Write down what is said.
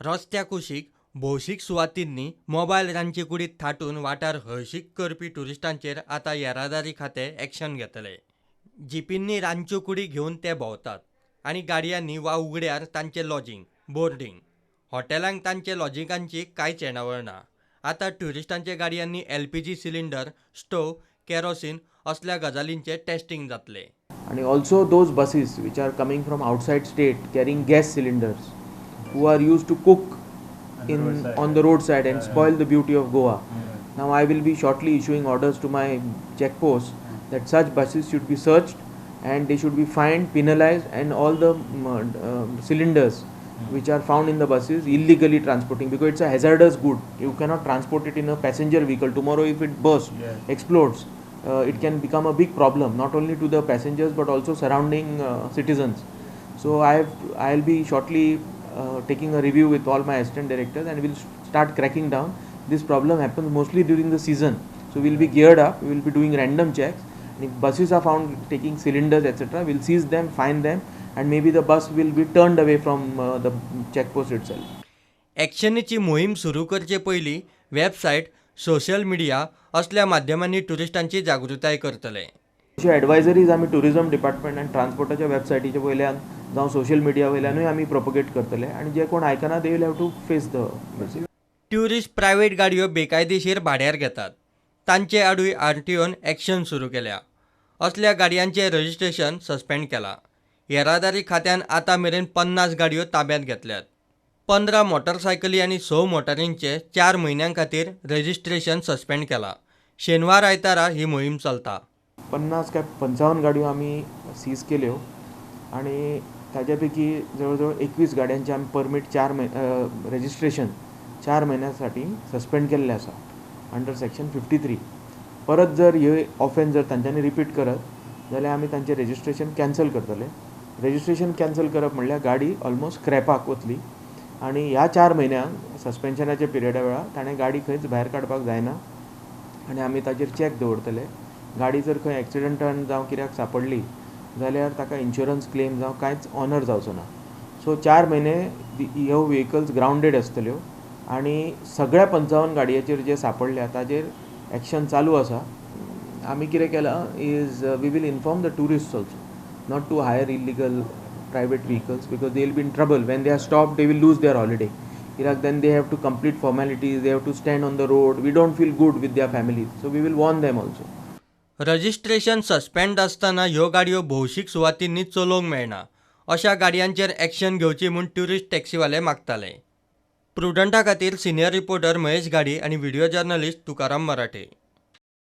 रस्त्या कुशीक भौशीक सुवातींनी मोबायल रांदचे कुडीत थाटून वाठार हळशीक करपी टुरिस्टांचेर आतां येरादारी खातें एक्शन घेतले। जीपींनी रांदच्यो कुडी घेवन ते भोंवतात आनी गाडयांनी वा उगड्यार तांचें लॉजिंग बोर्डिंग हॉटेलांक तांचे लॉजिंगांची कांयच येणावळ ना। आतां ट्युरिस्टांच्या गाडयांनी LPG सिलिंडर स्टोव केरोसीन असल्या गजालींचे टेस्टिंग जातले। And also those buses which are coming from outside state carrying gas cylinders who are used to cook on the roadside and spoil the beauty of Goa. Now I will be shortly issuing orders to my checkposts that such buses should be searched and they should be fined, penalized, and all the cylinders which are found in the buses illegally transporting, because it's a hazardous good. You cannot transport it in a passenger vehicle. Tomorrow if it bursts, explodes, it can become a big problem not only to the passengers but also surrounding citizens. So I'll be shortly taking a review with all my assistant directors and we'll start cracking down. This problem happens mostly during the season, so we'll be geared up. We will be doing random checks, and if buses are found taking cylinders etc., we'll seize them, fine them, and maybe the bus will be turned away from the checkpost itself. एक्शनीची मोहीम सुरू करचे पयलीं website social media असल्या माध्यमांनी टुरिस्टांची जागृताय करतले। अशी एडवायजरीज आमी टुरिझम डिपार्टमेंट आनी ट्रान्सपोर्टाच्या वेबसायटीचे वयल्यान जावं सोशल मिडिया वयल्यानूय आमी प्रोपोगेट करतले, आनी जे कोण आयकना they will have to face the message. Tourist private गाडयो बेकायदेशीर भाड्यार घेतात, तांचे आडूय RTOन एक्शन सुरू केल्या। असल्या गाडयांचें रजिस्ट्रेशन सस्पेंड केलां। येरादारी खात्यान आतां मेरेन 50 गाडयो ताब्यांत घेतल्यात। 15 मोटरसायकली आनी 6 मोटारींचे 4 म्हयन्यां खातीर रजिस्ट्रेशन सस्पेंड केलां। शेनवार आयतारा ही मोहीम चलता। 50 काय 55 गाडयो आमी सीज केल्यो आनी ताजे पैकी जवळ जवळ 21 गाडयांचे आमी परमीट रजिस्ट्रेशन 4 म्हयन्यासाठी सस्पेंड केल्लें आसा अंडर सेक्शन 53। परत जर हे ऑफेन्स जर तांच्यांनी रिपीट करत जाल्यार आमी तांचें रजिस्ट्रेशन कॅन्सल करतले। रजिस्ट्रेशन कॅन्सल करप म्हणल्यार गाडी ऑलमोस्ट स्क्रॅपाक वतली आनी ह्या 4 म्हयन्यांक सस्पेन्शनाच्या पिरियडा वेळार ताणें गाडी खंयच भायर काडपाक जायना आनी आमी ताचेर चॅक दवरतले। गाडी जर खंय एक्सिडेंटान जावं कित्याक सांपडली जाल्यार ताका इन्शुरन्स क्लेम जावं कांयच ऑनर जावचो ना। सो 4 म्हयने ह्यो व्हेकल्स ग्रावंडेड आसतल्यो आनी सगळ्या 55 गाडयांचेर जे सांपडल्या ताचेर एक्शन चालू आसा। आमी कितें केलां is we will inform the tourists also not to hire illegal private vehicles, because they will be in trouble when they are stopped. They will lose their holiday. Then they have to complete formalities, they have to stand on the road. We don't feel good with their families, so we will warn them also. Registration suspend असताना ह्यो गाडयो भौशीक सुवातींनी चलोवंक मेळना अशा गाडयांचेर action घेवची म्हूण ट्युरिस्ट टॅक्सीवाले मागताले। प्रुडंटा खातीर सिनियर रिपोर्टर महेश गाडी आनी व्हिडिओ जर्नलिस्ट तुकाराम मराठे।